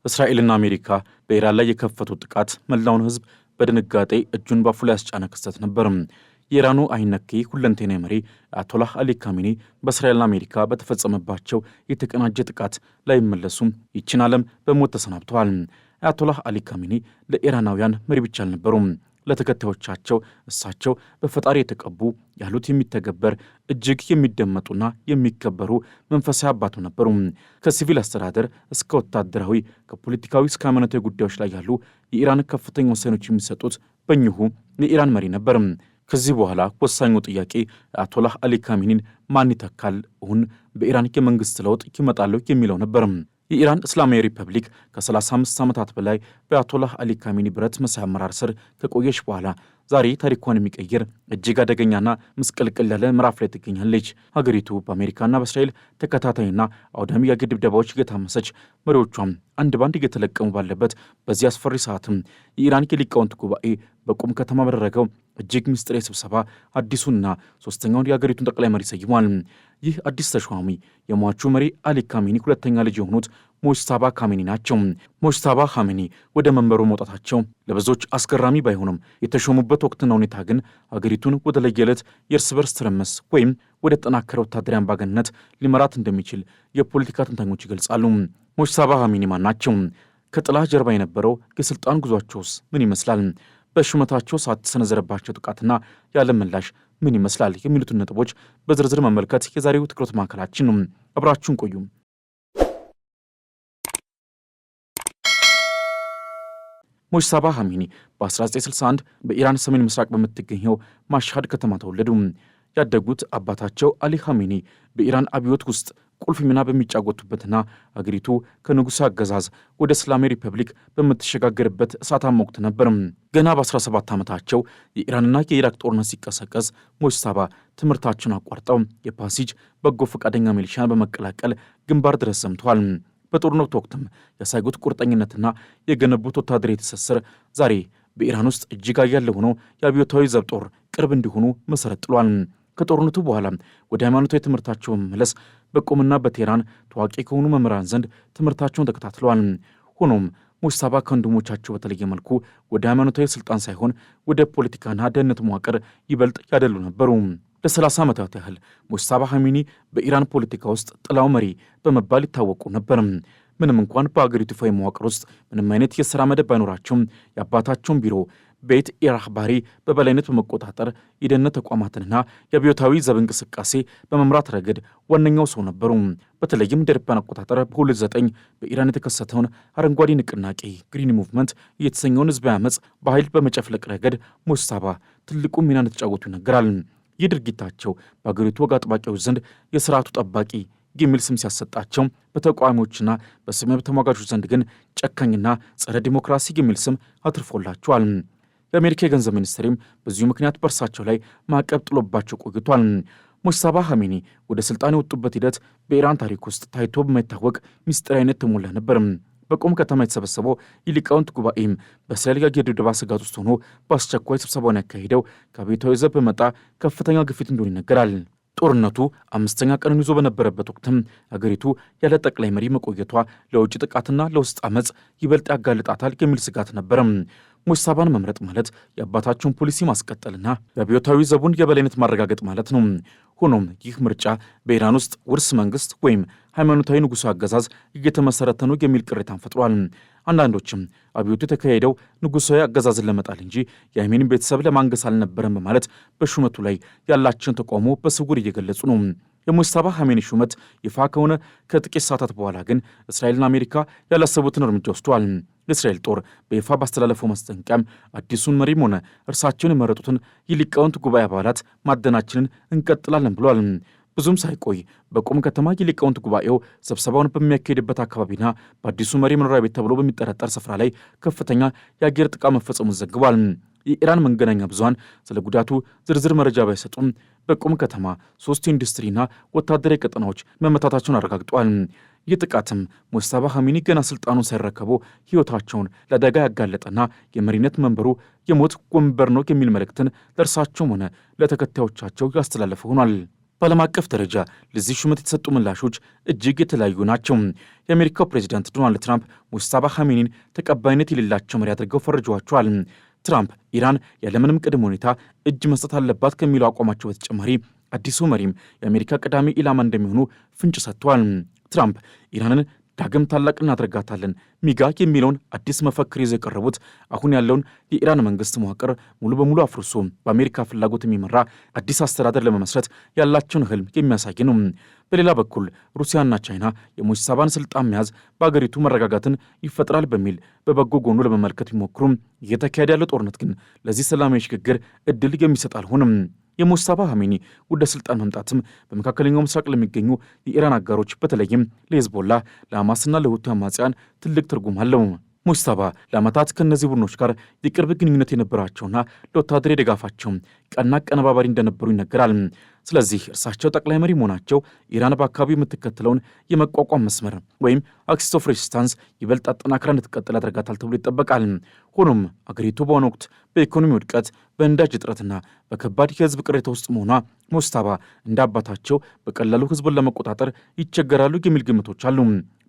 እስራኤልና አሜሪካ በኢራን ላይ የከፈቱት ጥቃት መላውን ሕዝብ በድንጋጤ እጁን ባፉ ላይ ያስጫነ ክስተት ነበር። የኢራኑ አይነኬ ሁለንተናዊ መሪ አያቶላህ አሊ ካሚኒ በእስራኤልና አሜሪካ በተፈጸመባቸው የተቀናጀ ጥቃት ላይመለሱም ይችን ዓለም በሞት ተሰናብተዋል። አያቶላህ አሊ ካሚኒ ለኢራናውያን መሪ ብቻ አልነበሩም። ለተከታዮቻቸው እሳቸው በፈጣሪ የተቀቡ ያሉት የሚተገበር እጅግ የሚደመጡና የሚከበሩ መንፈሳዊ አባቱ ነበሩ። ከሲቪል አስተዳደር እስከ ወታደራዊ፣ ከፖለቲካዊ እስከ ሃይማኖታዊ ጉዳዮች ላይ ያሉ የኢራን ከፍተኛ ውሳኔዎች የሚሰጡት በእኚሁ የኢራን መሪ ነበር። ከዚህ በኋላ ወሳኙ ጥያቄ አያቶላህ አሊ ካሚኒን ማን ይተካል? እውን በኢራን የመንግስት ለውጥ ይመጣል የሚለው ነበር። የኢራን እስላማዊ ሪፐብሊክ ከ35 ዓመታት በላይ በአያቶላህ አሊ ካሚኒ ብረት መሳይ አመራር ስር ከቆየች በኋላ ዛሬ ታሪኳን የሚቀይር እጅግ አደገኛና ምስቅልቅል ያለ ምዕራፍ ላይ ትገኛለች። ሀገሪቱ በአሜሪካና በእስራኤል ተከታታይና አውዳሚ የአየር ድብደባዎች እየታመሰች መሪዎቿም አንድ ባንድ እየተለቀሙ ባለበት በዚህ አስፈሪ ሰዓትም የኢራን የሊቃውንት ጉባኤ በቁም ከተማ ባደረገው እጅግ ምስጢራዊ ስብሰባ አዲሱና ሶስተኛውን የሀገሪቱን ጠቅላይ መሪ ሰይሟል። ይህ አዲስ ተሿሚ የሟቹ መሪ አሊ ካሚኒ ሁለተኛ ልጅ የሆኑት ሞጅታባ ካሚኒ ናቸው። ሞጅታባ ካሚኒ ወደ መንበሩ መውጣታቸው ለብዙዎች አስገራሚ ባይሆንም የተሾሙበት ወቅትና ሁኔታ ግን ሀገሪቱን ወደ ለየለት የእርስ በርስ ትርምስ ወይም ወደ ተጠናከረ ወታደራዊ አምባገነንነት ሊመራት እንደሚችል የፖለቲካ ተንታኞች ይገልጻሉ። ሞጅታባ ካሚኒ ማን ናቸው? ከጥላ ጀርባ የነበረው የስልጣን ጉዟቸውስ ምን ይመስላል? በሹመታቸው ሰዓት የተሰነዘረባቸው ጥቃትና የዓለም ምላሽ ምን ይመስላል? የሚሉትን ነጥቦች በዝርዝር መመልከት የዛሬው ትኩረት ማዕከላችን ነው። አብራችሁን ቆዩ። ሞጅታባ ካሚኒ በ1961 በኢራን ሰሜን ምስራቅ በምትገኘው ማሽሃድ ከተማ ተወለዱ። ያደጉት አባታቸው አሊ ካሚኒ በኢራን አብዮት ውስጥ ቁልፍ ሚና በሚጫወቱበትና አገሪቱ ከንጉሥ አገዛዝ ወደ እስላማዊ ሪፐብሊክ በምትሸጋገርበት እሳታማ ወቅት ነበር። ገና በ17 ዓመታቸው የኢራንና የኢራቅ ጦርነት ሲቀሰቀስ ሞጅታባ ትምህርታቸውን አቋርጠው የፓሲጅ በጎ ፈቃደኛ ሚሊሻን በመቀላቀል ግንባር ድረስ ሰምተዋል። በጦርነቱ ወቅትም ያሳዩት ቁርጠኝነትና የገነቡት ወታደራዊ ትስስር ዛሬ በኢራን ውስጥ እጅግ ኃያል ሆነው የአብዮታዊ ዘብ ጦር ቅርብ እንዲሆኑ መሰረት ጥሏል። ከጦርነቱ በኋላ ወደ ሃይማኖታዊ ትምህርታቸው በመመለስ በቆምና በቴህራን ታዋቂ ከሆኑ መምህራን ዘንድ ትምህርታቸውን ተከታትለዋል። ሆኖም ሞጅታባ ከወንድሞቻቸው በተለየ መልኩ ወደ ሃይማኖታዊ ስልጣን ሳይሆን ወደ ፖለቲካና ደህንነት መዋቅር ይበልጥ ያደሉ ነበሩ። ለ30 ዓመታት ያህል ሞጅታባ ካሚኒ በኢራን ፖለቲካ ውስጥ ጥላው መሪ በመባል ይታወቁ ነበር። ምንም እንኳን በአገሪቱ ይፋዊ መዋቅር ውስጥ ምንም አይነት የሥራ መደብ ባይኖራቸውም የአባታቸውን ቢሮ ቤት ኢራህባሪ በበላይነት በመቆጣጠር የደህንነት ተቋማትንና የአብዮታዊ ዘብ እንቅስቃሴ በመምራት ረገድ ዋነኛው ሰው ነበሩ። በተለይም እንደ አውሮፓውያን አቆጣጠር በ2009 በኢራን የተከሰተውን አረንጓዴ ንቅናቄ ግሪን ሙቭመንት የተሰኘውን ህዝባዊ አመፅ በኃይል በመጨፍለቅ ረገድ ሞጅታባ ትልቁ ሚና እንደተጫወቱ ይነገራል። ይህ ድርጊታቸው በአገሪቱ ወግ አጥባቂዎች ዘንድ የስርዓቱ ጠባቂ የሚል ስም ሲያሰጣቸው፣ በተቃዋሚዎችና በሰብአዊ መብት ተሟጋቾች ዘንድ ግን ጨካኝና ጸረ ዲሞክራሲ የሚል ስም አትርፎላቸዋል። የአሜሪካ የገንዘብ ሚኒስትርም በዚሁ ምክንያት በእርሳቸው ላይ ማዕቀብ ጥሎባቸው ቆይቷል። ሞጅታባ ካሚኒ ወደ ስልጣን የወጡበት ሂደት በኢራን ታሪክ ውስጥ ታይቶ በማይታወቅ ምስጢራዊነት ተሞላ ነበር። በቁም ከተማ የተሰበሰበው የሊቃውንት ጉባኤም በእስራኤል የአየር ድብደባ ስጋት ውስጥ ሆኖ በአስቸኳይ ስብሰባውን ያካሄደው ከአብዮታዊ ዘብ በመጣ ከፍተኛ ግፊት እንደሆነ ይነገራል። ጦርነቱ 5ኛ ቀኑን ይዞ በነበረበት ወቅትም አገሪቱ ያለ ጠቅላይ መሪ መቆየቷ ለውጭ ጥቃትና ለውስጥ አመፅ ይበልጥ ያጋልጣታል የሚል ስጋት ነበር። ሞጅታባን መምረጥ ማለት የአባታቸውን ፖሊሲ ማስቀጠልና የአብዮታዊ ዘቡን የበላይነት ማረጋገጥ ማለት ነው። ሆኖም ይህ ምርጫ በኢራን ውስጥ ውርስ መንግስት ወይም ሃይማኖታዊ ንጉሥ አገዛዝ እየተመሰረተ ነው የሚል ቅሬታን ፈጥሯል። አንዳንዶችም አብዮቱ የተካሄደው ንጉሣዊ አገዛዝን ለመጣል እንጂ የካሚኒን ቤተሰብ ለማንገስ አልነበረም በማለት በሹመቱ ላይ ያላቸውን ተቃውሞ በስውር እየገለጹ ነው። የሞጅታባ ካሚኒ ሹመት ይፋ ከሆነ ከጥቂት ሰዓታት በኋላ ግን እስራኤልና አሜሪካ ያላሰቡትን እርምጃ ወስደዋል። የእስራኤል ጦር በይፋ ባስተላለፈው ማስጠንቀቂያም አዲሱን መሪም ሆነ እርሳቸውን የመረጡትን የሊቃውንት ጉባኤ አባላት ማደናችንን እንቀጥላለን ብሏል። ብዙም ሳይቆይ በቁም ከተማ የሊቃውንት ጉባኤው ስብሰባውን በሚያካሄድበት አካባቢና በአዲሱ መሪ መኖሪያ ቤት ተብሎ በሚጠረጠር ስፍራ ላይ ከፍተኛ የአየር ጥቃት መፈጸሙን ዘግቧል። የኢራን መገናኛ ብዙሃን ስለ ጉዳቱ ዝርዝር መረጃ ባይሰጡም በቁም ከተማ 3 ኢንዱስትሪና ወታደራዊ ቀጠናዎች መመታታቸውን አረጋግጧል። ይህ ጥቃትም ሞጅታባ ካሚኒ ገና ስልጣኑን ሳይረከቡ ሕይወታቸውን ለአደጋ ያጋለጠና የመሪነት መንበሩ የሞት ወንበር ነው የሚል መልእክትን ለእርሳቸውም ሆነ ለተከታዮቻቸው ያስተላለፈ ሆኗል። በዓለም አቀፍ ደረጃ ለዚህ ሹመት የተሰጡ ምላሾች እጅግ የተለያዩ ናቸው። የአሜሪካው ፕሬዚዳንት ዶናልድ ትራምፕ ሙጅተባ ኻሜኒን ተቀባይነት የሌላቸው መሪ አድርገው ፈርጀዋቸዋል። ትራምፕ ኢራን ያለምንም ቅድመ ሁኔታ እጅ መስጠት አለባት ከሚለው አቋማቸው በተጨማሪ አዲሱ መሪም የአሜሪካ ቀዳሚ ኢላማ እንደሚሆኑ ፍንጭ ሰጥተዋል። ትራምፕ ኢራንን ዳግም ታላቅ እናደርጋታለን ሚጋ የሚለውን አዲስ መፈክር ይዘው የቀረቡት አሁን ያለውን የኢራን መንግስት መዋቅር ሙሉ በሙሉ አፍርሶ በአሜሪካ ፍላጎት የሚመራ አዲስ አስተዳደር ለመመስረት ያላቸውን ህልም የሚያሳይ ነው። በሌላ በኩል ሩሲያና ቻይና የሙጅተባን ስልጣን መያዝ በአገሪቱ መረጋጋትን ይፈጥራል በሚል በበጎ ጎኑ ለመመልከት ቢሞክሩም እየተካሄደ ያለው ጦርነት ግን ለዚህ ሰላማዊ ሽግግር እድል የሚሰጥ አልሆነም። የሙጅተባ ኻሜኒ ወደ ስልጣን መምጣትም በመካከለኛው ምስራቅ ለሚገኙ የኢራን አጋሮች በተለይም ለሂዝቦላ፣ ለሐማስና ለሁቲ አማጽያን ትልቅ ትርጉም አለው። ሙጅተባ ለዓመታት ከእነዚህ ቡድኖች ጋር የቅርብ ግንኙነት የነበራቸውና ለወታደራዊ ድጋፋቸው ቀና አቀነባባሪ እንደነበሩ ይነገራል። ስለዚህ እርሳቸው ጠቅላይ መሪ መሆናቸው ኢራን በአካባቢው የምትከተለውን የመቋቋም መስመር ወይም አክሲስ ኦፍ ሬዚስታንስ ይበልጥ አጠናክራ እንድትቀጥል ያደርጋታል ተብሎ ይጠበቃል። ሆኖም አገሪቱ በአሁኑ ወቅት በኢኮኖሚ ውድቀት፣ በነዳጅ እጥረትና በከባድ የህዝብ ቅሬታ ውስጥ መሆኗ ሙጅተባ እንደ አባታቸው በቀላሉ ህዝቡን ለመቆጣጠር ይቸገራሉ የሚል ግምቶች አሉ።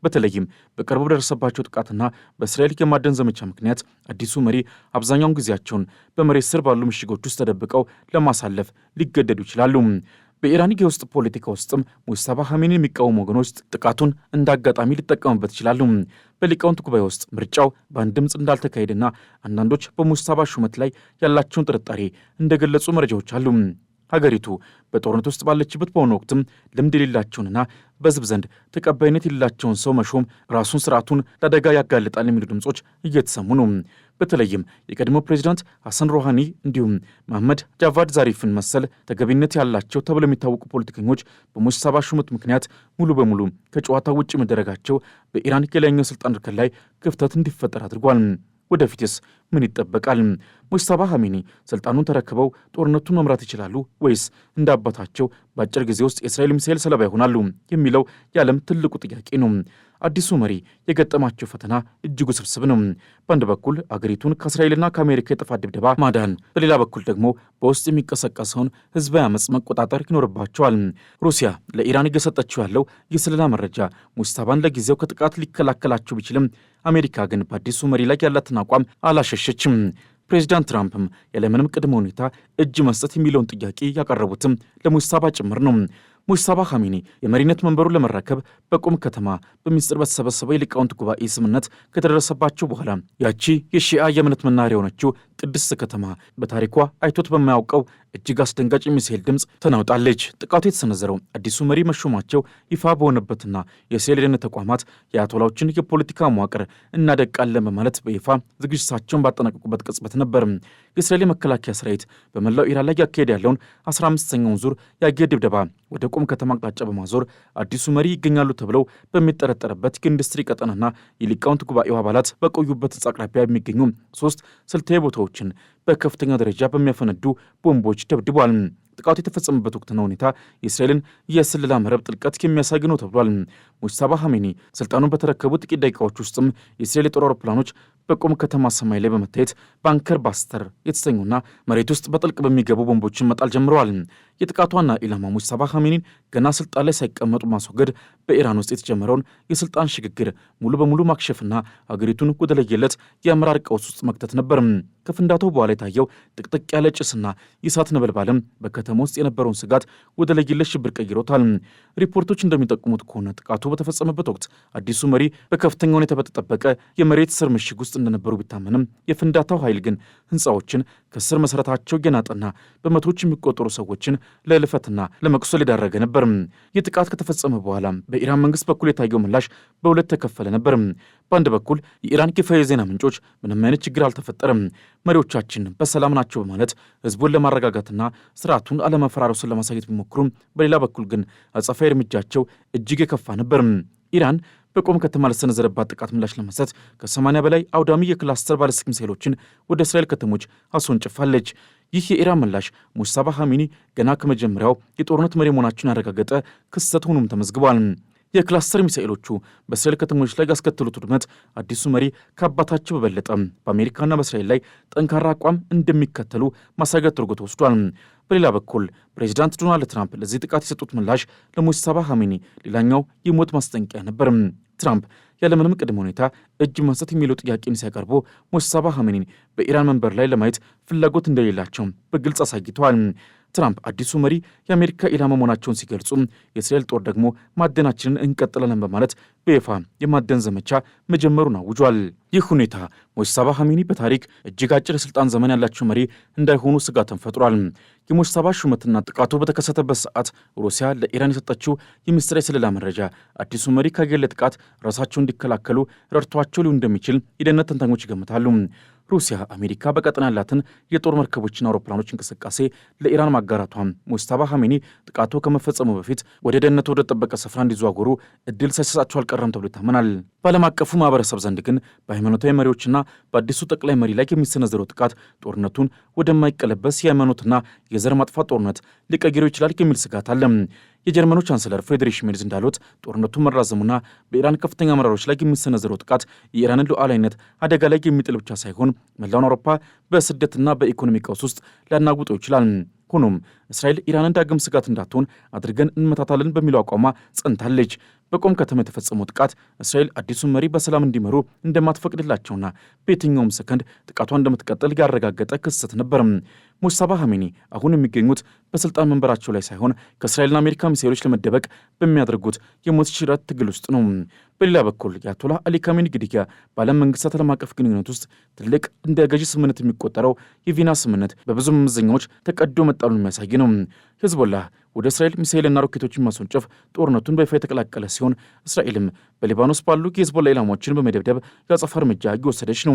በተለይም በቅርቡ በደረሰባቸው ጥቃትና በእስራኤል የማደን ዘመቻ ምክንያት አዲሱ መሪ አብዛኛውን ጊዜያቸውን በመሬት ስር ባሉ ምሽጎች ውስጥ ተደብቀው ለማሳለፍ ሊገደዱ ይችላሉ። በኢራን የውስጥ ፖለቲካ ውስጥም ሙጅተባ ኻሜኒን የሚቃወሙ ወገኖች ጥቃቱን እንደ አጋጣሚ ሊጠቀሙበት ይችላሉ። በሊቃውንት ጉባኤ ውስጥ ምርጫው በአንድ ድምፅ እንዳልተካሄደና አንዳንዶች በሙጅተባ ሹመት ላይ ያላቸውን ጥርጣሬ እንደገለጹ መረጃዎች አሉ። ሀገሪቱ በጦርነት ውስጥ ባለችበት በሆነ ወቅትም ልምድ የሌላቸውንና በህዝብ ዘንድ ተቀባይነት የሌላቸውን ሰው መሾም ራሱን ስርዓቱን ለአደጋ ያጋልጣል የሚሉ ድምጾች እየተሰሙ ነው። በተለይም የቀድሞ ፕሬዚዳንት ሐሰን ሮሃኒ እንዲሁም መሐመድ ጃቫድ ዛሪፍን መሰል ተገቢነት ያላቸው ተብለው የሚታወቁ ፖለቲከኞች በሙጅተባ ሹመት ምክንያት ሙሉ በሙሉ ከጨዋታ ውጭ መደረጋቸው በኢራን የላይኛው ስልጣን እርከን ላይ ክፍተት እንዲፈጠር አድርጓል። ወደፊትስ ምን ይጠበቃል? ሙጅተባ ኻሜኒ ስልጣኑን ተረክበው ጦርነቱን መምራት ይችላሉ ወይስ እንደ አባታቸው በአጭር ጊዜ ውስጥ የእስራኤል ሚሳኤል ሰለባ ይሆናሉ የሚለው የዓለም ትልቁ ጥያቄ ነው። አዲሱ መሪ የገጠማቸው ፈተና እጅግ ውስብስብ ነው። በአንድ በኩል አገሪቱን ከእስራኤልና ከአሜሪካ የጥፋት ድብደባ ማዳን፣ በሌላ በኩል ደግሞ በውስጥ የሚቀሰቀሰውን ህዝባዊ አመፅ መቆጣጠር ይኖርባቸዋል። ሩሲያ ለኢራን እየሰጠችው ያለው የስለላ መረጃ ሙጅተባን ለጊዜው ከጥቃት ሊከላከላቸው ቢችልም አሜሪካ ግን በአዲሱ መሪ ላይ ያላትን አቋም አላሸሸችም። ፕሬዚዳንት ትራምፕም ያለምንም ቅድመ ሁኔታ እጅ መስጠት የሚለውን ጥያቄ ያቀረቡትም ለሙጅተባ ጭምር ነው። ሙጅተባ ኻሜኒ የመሪነት መንበሩን ለመረከብ በቁም ከተማ በሚስጥር በተሰበሰበው የሊቃውንት ጉባኤ ስምነት ከተደረሰባቸው በኋላ ያቺ የሺአ የእምነት መናኸሪያ የሆነችው ቅድስት ከተማ በታሪኳ አይቶት በማያውቀው እጅግ አስደንጋጭ የሚሳኤል ድምፅ ተናውጣለች። ጥቃቱ የተሰነዘረው አዲሱ መሪ መሾማቸው ይፋ በሆነበትና የእስራኤል የደህንነት ተቋማት የአያቶላዎችን የፖለቲካ መዋቅር እናደቃለን በማለት በይፋ ዝግጅታቸውን ባጠናቀቁበት ቅጽበት ነበር። የእስራኤል መከላከያ ሰራዊት በመላው ኢራን ላይ ያካሄድ ያለውን 15ኛውን ዙር የአየር ድብደባ ወደ ቁም ከተማ አቅጣጫ በማዞር አዲሱ መሪ ይገኛሉ ተብለው በሚጠረጠርበት የኢንዱስትሪ ቀጠናና የሊቃውንት ጉባኤው አባላት በቆዩበት ህንጻ አቅራቢያ የሚገኙ 3 ስልታዊ ቦታዎችን በከፍተኛ ደረጃ በሚያፈነዱ ቦምቦች ደብድቧል። ጥቃቱ የተፈጸመበት ወቅትና ሁኔታ የእስራኤልን የስለላ መረብ ጥልቀት የሚያሳይ ነው ተብሏል። ሙጅተባ ኻሜኒ ስልጣኑን በተረከቡ ጥቂት ደቂቃዎች ውስጥም የእስራኤል የጦር አውሮፕላኖች በቁም ከተማ ሰማይ ላይ በመታየት ባንከር ባስተር የተሰኙና መሬት ውስጥ በጥልቅ በሚገቡ ቦምቦችን መጣል ጀምረዋል። የጥቃቱ ዋና ኢላማ ሙጅተባ ኻሜኒን ገና ስልጣን ላይ ሳይቀመጡ ማስወገድ፣ በኢራን ውስጥ የተጀመረውን የስልጣን ሽግግር ሙሉ በሙሉ ማክሸፍና አገሪቱን ወደ ለየለት የአመራር ቀውስ ውስጥ መክተት ነበር። ከፍንዳታው በኋላ የታየው ጥቅጥቅ ያለ ጭስና የእሳት ነበልባልም በከተማ ውስጥ የነበረውን ስጋት ወደ ለየለት ሽብር ቀይሮታል። ሪፖርቶች እንደሚጠቁሙት ከሆነ ጥቃቱ በተፈጸመበት ወቅት አዲሱ መሪ በከፍተኛ ሁኔታ በተጠበቀ የመሬት ስር ምሽግ ውስጥ እንደነበሩ ቢታመንም የፍንዳታው ኃይል ግን ህንፃዎችን ከስር መሰረታቸው የናጠና በመቶዎች የሚቆጠሩ ሰዎችን ለልፈትና ለመቁሰል የዳረገ ነበር። ይህ ጥቃት ከተፈጸመ በኋላ በኢራን መንግስት በኩል የታየው ምላሽ በሁለት ተከፈለ ነበር። በአንድ በኩል የኢራን ይፋዊ የዜና ምንጮች ምንም አይነት ችግር አልተፈጠረም፣ መሪዎቻችን በሰላም ናቸው በማለት ህዝቡን ለማረጋጋትና ስርዓቱን አለመፈራረሱን ለማሳየት ቢሞክሩም፣ በሌላ በኩል ግን አጸፋዊ እርምጃቸው እጅግ የከፋ ነበር። ኢራን በቁም ከተማ ለሰነዘረባት ጥቃት ምላሽ ለመስጠት ከ80 በላይ አውዳሚ የክላስተር ባሊስቲክ ሚሳኤሎችን ወደ እስራኤል ከተሞች አስወንጭፋለች። ይህ የኢራን ምላሽ ሙጅተባ ኻሜኒ ገና ከመጀመሪያው የጦርነት መሪ መሆናቸውን ያረጋገጠ ክስተት ሆኖም ተመዝግቧል። የክላስተር ሚሳኤሎቹ በእስራኤል ከተሞች ላይ ያስከተሉት ውድመት አዲሱ መሪ ከአባታቸው በበለጠ በአሜሪካና በእስራኤል ላይ ጠንካራ አቋም እንደሚከተሉ ማሳያ ተደርጎ ተወስዷል። በሌላ በኩል ፕሬዚዳንት ዶናልድ ትራምፕ ለዚህ ጥቃት የሰጡት ምላሽ ለሙጅተባ ኻሜኒ ሌላኛው የሞት ማስጠንቀቂያ ነበር። ትራምፕ ያለምንም ቅድመ ሁኔታ እጅ መስጠት የሚለው ጥያቄን ሲያቀርቡ ሙጅተባ ኻሜኒን በኢራን መንበር ላይ ለማየት ፍላጎት እንደሌላቸው በግልጽ አሳይተዋል። ትራምፕ አዲሱ መሪ የአሜሪካ ኢላማ መሆናቸውን ሲገልጹ የእስራኤል ጦር ደግሞ ማደናችንን እንቀጥላለን በማለት በይፋ የማደን ዘመቻ መጀመሩን አውጇል። ይህ ሁኔታ ሙጅተባ ኻሜኒ በታሪክ እጅግ አጭር የስልጣን ዘመን ያላቸው መሪ እንዳይሆኑ ስጋትን ፈጥሯል። የሙጅተባ ሹመትና ጥቃቱ በተከሰተበት ሰዓት ሩሲያ ለኢራን የሰጠችው የምስጢራዊ ስለላ መረጃ አዲሱ መሪ ከአየር ጥቃት ራሳቸውን እንዲከላከሉ ረድቷቸው ሊሆን እንደሚችል የደህንነት ተንታኞች ይገምታሉ። ሩሲያ አሜሪካ በቀጠና ያላትን የጦር መርከቦችና አውሮፕላኖች እንቅስቃሴ ለኢራን ማጋራቷ ሙጅተባ ኻሜኒ ጥቃቱ ከመፈጸሙ በፊት ወደ ደህንነቱ ወደ ተጠበቀ ስፍራ እንዲዘዋወሩ እድል ሳይሰጣቸው አልቀረም ተብሎ ይታመናል። በዓለም አቀፉ ማህበረሰብ ዘንድ ግን በሃይማኖታዊ መሪዎችና በአዲሱ ጠቅላይ መሪ ላይ የሚሰነዘረው ጥቃት ጦርነቱን ወደማይቀለበስ የሃይማኖትና የዘር ማጥፋት ጦርነት ሊቀይረው ይችላል የሚል ስጋት አለ። የጀርመኑ ቻንስለር ፍሬድሪሽ ሜርዝ እንዳሉት ጦርነቱ መራዘሙና በኢራን ከፍተኛ አመራሮች ላይ የሚሰነዘረው ጥቃት የኢራንን ሉዓላዊነት አደጋ ላይ የሚጥል ብቻ ሳይሆን መላውን አውሮፓ በስደትና በኢኮኖሚ ቀውስ ውስጥ ሊያናውጠው ይችላል። ሆኖም እስራኤል ኢራንን ዳግም ስጋት እንዳትሆን አድርገን እንመታታለን በሚለው አቋሟ ጸንታለች። በቆም ከተማ የተፈጸመው ጥቃት እስራኤል አዲሱን መሪ በሰላም እንዲመሩ እንደማትፈቅድላቸውና በየትኛውም ሰከንድ ጥቃቷ እንደምትቀጥል ያረጋገጠ ክስተት ነበር። ሙጅተባ ኻሜኒ አሁን የሚገኙት በስልጣን መንበራቸው ላይ ሳይሆን ከእስራኤልና አሜሪካ ሚሳኤሎች ለመደበቅ በሚያደርጉት የሞት ሽረት ትግል ውስጥ ነው። በሌላ በኩል የአያቶላህ አሊ ኻሜኒ ግድያ በዓለም መንግስታት ዓለም አቀፍ ግንኙነት ውስጥ ትልቅ እንደ ገዢ ስምምነት የሚቆጠረው የቪየና ስምምነት በብዙ መመዘኛዎች ተቀዶ መጣሉን የሚያሳይ ነው። ሂዝቦላህ ወደ እስራኤል ሚሳኤልና ሮኬቶችን ማስወንጨፍ ጦርነቱን በይፋ የተቀላቀለ ሲሆን እስራኤልም በሊባኖስ ባሉ የሂዝቦላ ኢላማዎችን በመደብደብ የአጸፋ እርምጃ እየወሰደች ነው።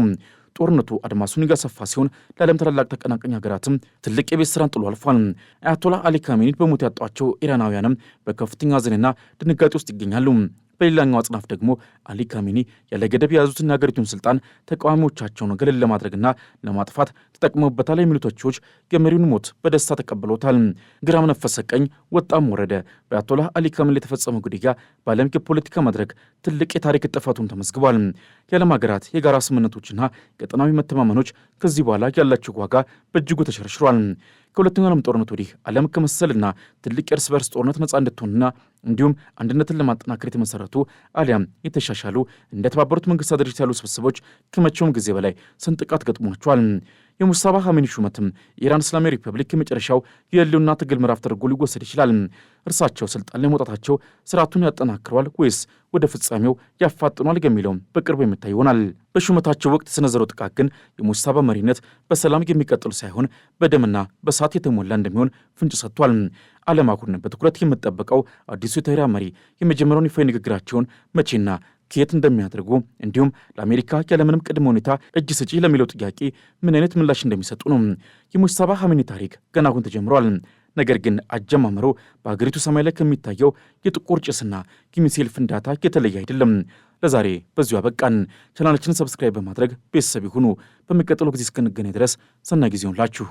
ጦርነቱ አድማሱን እያሰፋ ሲሆን ለዓለም ታላላቅ ተቀናቃኝ ሀገራትም ትልቅ የቤት ስራን ጥሎ አልፏል። አያቶላህ አሊ ኻሜኒ በሞት ያጧቸው ኢራናውያንም በከፍተኛ ሐዘንና ድንጋጤ ውስጥ ይገኛሉ። በሌላኛው አጽናፍ ደግሞ አሊ ኻሜኒ ያለ ገደብ የያዙትን የሀገሪቱን ስልጣን ተቃዋሚዎቻቸውን ገለል ለማድረግና ለማጥፋት ተጠቅመውበታል የሚሉ ተቺዎች የመሪውን ሞት በደስታ ተቀብለውታል። ግራም ነፈሰ ቀኝ ወጣም ወረደ በአያቶላህ አሊ ኻሜኒ የተፈጸመው ግድያ በዓለም የፖለቲካ መድረክ ትልቅ የታሪክ ጥፋቱን ተመዝግቧል። የዓለም ሀገራት የጋራ ስምምነቶችና ቀጠናዊ መተማመኖች ከዚህ በኋላ ያላቸው ዋጋ በእጅጉ ተሸርሽሯል። ከሁለተኛው ዓለም ጦርነት ወዲህ ዓለም ከመሰልና ትልቅ የእርስ በርስ ጦርነት ነጻ እንድትሆንና እንዲሁም አንድነትን ለማጠናከር የተመሰረቱ አሊያም የተሻሻሉ እንደ ተባበሩት መንግስታት ድርጅት ያሉ ስብስቦች ከመቼውም ጊዜ በላይ ስንጥቃት ገጥሟቸዋል። የሙጅተባ ኻሜኒ ሹመትም የኢራን እስላማዊ ሪፐብሊክ የመጨረሻው የህልውና ትግል ምዕራፍ ተደርጎ ሊወሰድ ይችላል። እርሳቸው ስልጣን ላይ መውጣታቸው ስርዓቱን ያጠናክረዋል ወይስ ወደ ፍጻሜው ያፋጥኗል የሚለው በቅርቡ የሚታይ ይሆናል። በሹመታቸው ወቅት የሰነዘረው ጥቃት ግን የሙጅተባ መሪነት በሰላም የሚቀጥል ሳይሆን በደምና በእሳት የተሞላ እንደሚሆን ፍንጭ ሰጥቷል። ዓለም አሁን በትኩረት የምጠበቀው አዲሱ የቴህራን መሪ የመጀመሪያውን ይፋዊ ንግግራቸውን መቼና ከየት እንደሚያደርጉ እንዲሁም ለአሜሪካ ያለምንም ቅድመ ሁኔታ እጅ ስጪ ለሚለው ጥያቄ ምን አይነት ምላሽ እንደሚሰጡ ነው። የሙጅተባ ኻሜኒ ታሪክ ገና አሁን ተጀምሯል። ነገር ግን አጀማመሩ በሀገሪቱ ሰማይ ላይ ከሚታየው የጥቁር ጭስና የሚሳኤል ፍንዳታ የተለየ አይደለም። ለዛሬ በዚሁ አበቃን። ቻናላችንን ሰብስክራይብ በማድረግ ቤተሰብ ይሁኑ። በሚቀጥለው ጊዜ እስክንገናኝ ድረስ ሰናይ ጊዜ ይሁንላችሁ።